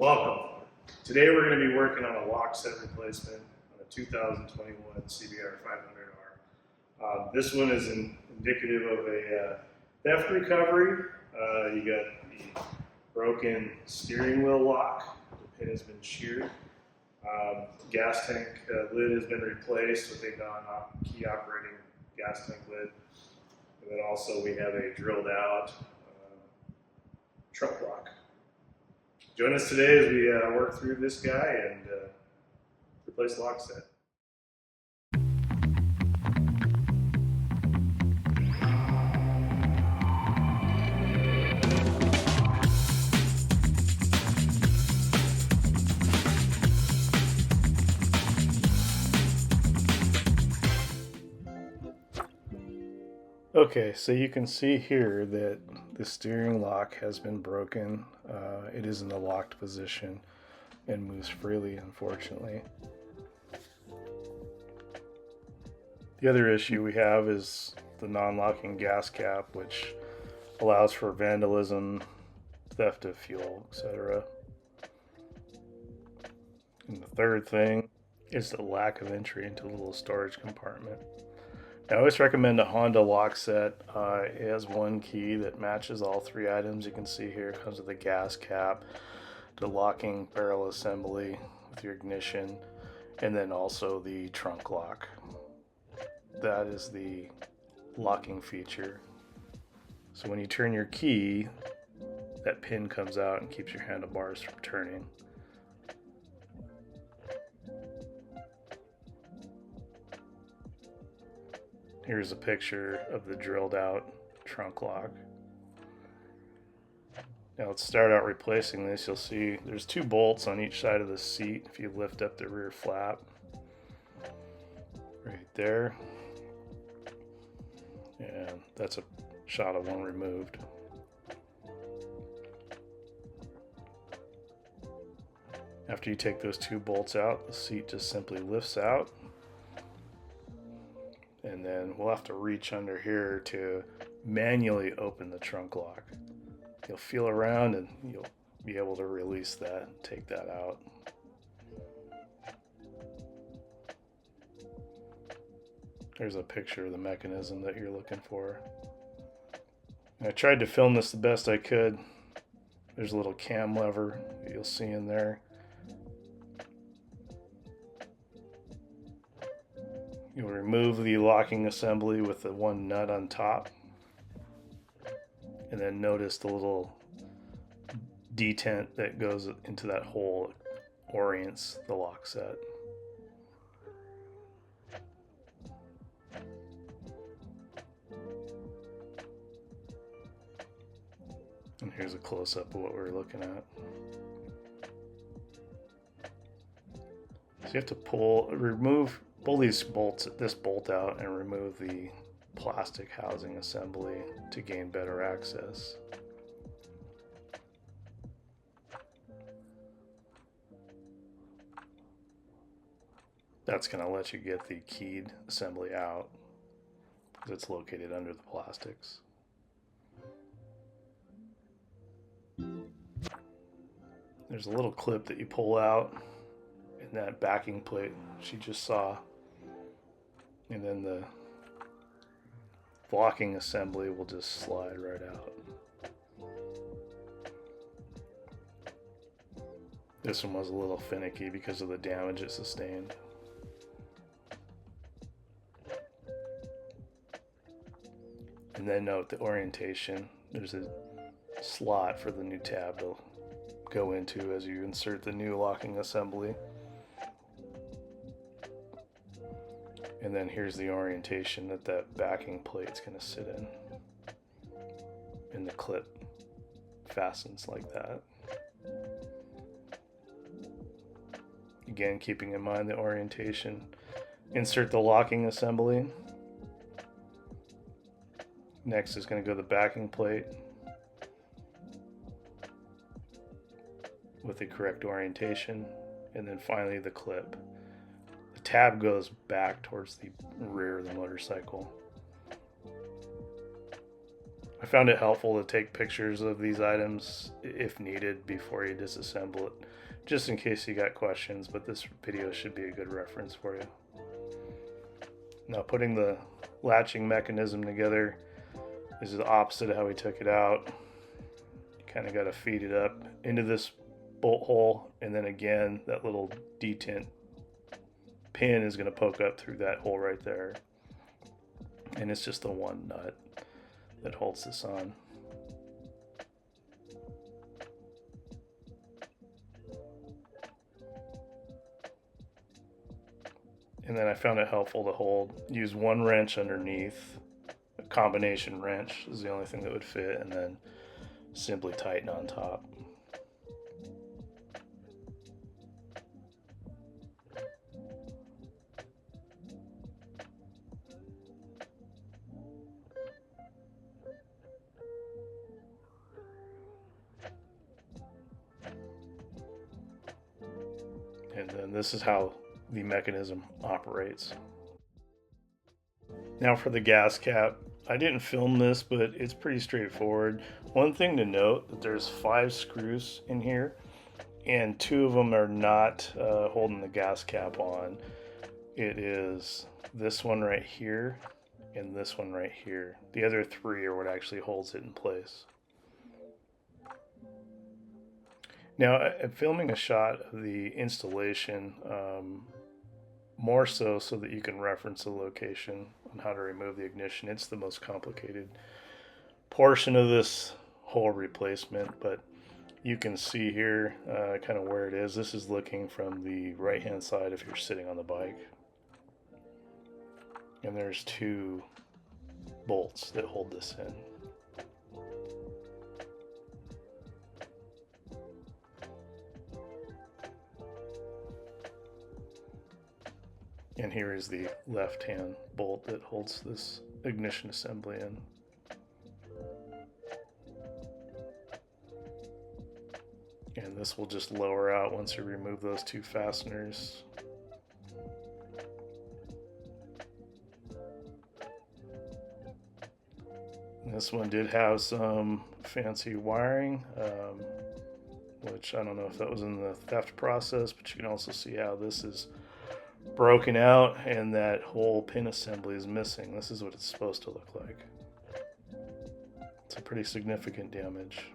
Welcome. Today we're going to be working on a lockset replacement on a 2021 CBR 500R. This one is indicative of a theft recovery. You got the broken steering wheel lock. The pin has been sheared. Gas tank lid has been replaced with a non-key operating gas tank lid. And then also we have a drilled out trunk lock. Join us today as we work through this guy and replace the lockset. Okay, so you can see here that the steering lock has been broken. It is in the locked position and moves freely, unfortunately. The other issue we have is the non-locking gas cap, which allows for vandalism, theft of fuel, etc. And the third thing is the lack of entry into the little storage compartment. I always recommend a Honda lockset. It has one key that matches all three items. You can see here it comes with a gas cap, the locking barrel assembly with your ignition, and then also the trunk lock. That is the locking feature. So when you turn your key, that pin comes out and keeps your handlebars from turning. Here's a picture of the drilled out trunk lock. Now let's start out replacing this. You'll see there's two bolts on each side of the seat if you lift up the rear flap. Right there. And that's a shot of one removed. After you take those two bolts out, the seat just simply lifts out. And then we'll have to reach under here to manually open the trunk lock. You'll feel around and you'll be able to release that, take that out. There's a picture of the mechanism that you're looking for. And I tried to film this the best I could. There's a little cam lever that you'll see in there. You'll remove the locking assembly with the one nut on top. And then notice the little detent that goes into that hole orients the lock set. And here's a close-up of what we're looking at. So you have to pull these bolts, this bolt out, and remove the plastic housing assembly to gain better access. That's going to let you get the keyed assembly out because it's located under the plastics. There's a little clip that you pull out in that backing plate she just saw. And then the locking assembly will just slide right out. This one was a little finicky because of the damage it sustained. And then note the orientation. There's a slot for the new tab to go into as you insert the new locking assembly. And then here's the orientation that backing plate's going to sit in. And the clip fastens like that. Again, keeping in mind the orientation. Insert the locking assembly. Next is going to go the backing plate with the correct orientation. And then finally the clip. Tab goes back towards the rear of the motorcycle. I found it helpful to take pictures of these items if needed before you disassemble it, just in case you got questions, but this video should be a good reference for you. Now, putting the latching mechanism together is the opposite of how we took it out. You kind of got to feed it up into this bolt hole, and then again that little detent pin is going to poke up through that hole right there, and it's just the one nut that holds this on. And then I found it helpful to use one wrench underneath. A combination wrench is the only thing that would fit, and then simply tighten on top. And then this is how the mechanism operates. Now for the gas cap, I didn't film this, but it's pretty straightforward. One thing to note, that there's 5 screws in here, and 2 of them are not holding the gas cap on. It is this one right here and this one right here. The other 3 are what actually holds it in place. Now, I'm filming a shot of the installation, more so that you can reference the location on how to remove the ignition. It's the most complicated portion of this whole replacement, but you can see here kind of where it is. This is looking from the right hand side if you're sitting on the bike. And there's 2 bolts that hold this in. And here is the left-hand bolt that holds this ignition assembly in. And this will just lower out once you remove those 2 fasteners. And this one did have some fancy wiring, which I don't know if that was in the theft process, but you can also see how this is broken out and that whole pin assembly is missing. This is what it's supposed to look like. It's a pretty significant damage.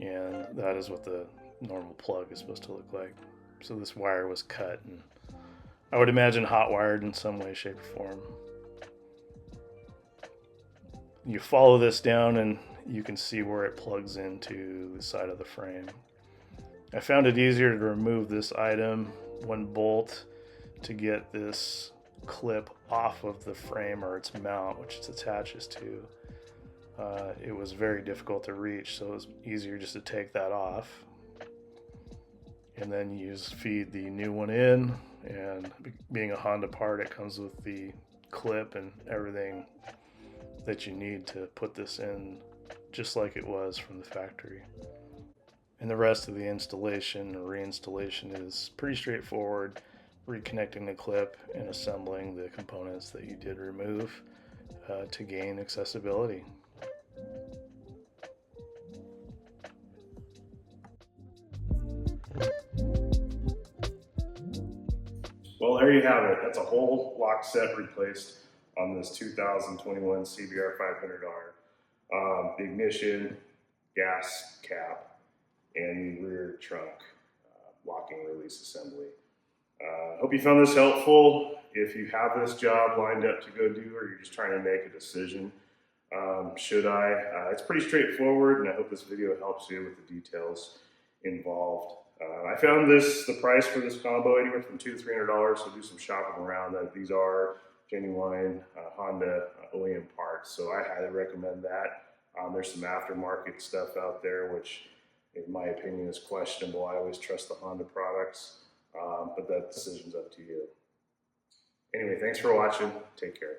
And that is what the normal plug is supposed to look like. So this wire was cut, and I would imagine hot wired in some way, shape, or form. You follow this down and you can see where it plugs into the side of the frame. I found it easier to remove this item, one bolt, to get this clip off of the frame or its mount, which it attaches to. It was very difficult to reach, so it was easier just to take that off and then feed the new one in. And being a Honda part, it comes with the clip and everything that you need to put this in just like it was from the factory. And the rest of the installation or reinstallation is pretty straightforward, reconnecting the clip and assembling the components that you did remove to gain accessibility. Well, there you have it. That's a whole lock set replaced on this 2021 CBR 500R. The ignition, gas cap, and the rear trunk locking release assembly. Hope you found this helpful. If you have this job lined up to go do, or you're just trying to make a decision, it's pretty straightforward, and I hope this video helps you with the details involved. I found the price for this combo anywhere from $200 to $300, so do some shopping around. These are genuine Honda OEM parts, so I highly recommend that. There's some aftermarket stuff out there, which in my opinion is questionable. I always trust the Honda products, but that decision's up to you. Anyway, thanks for watching. Take care.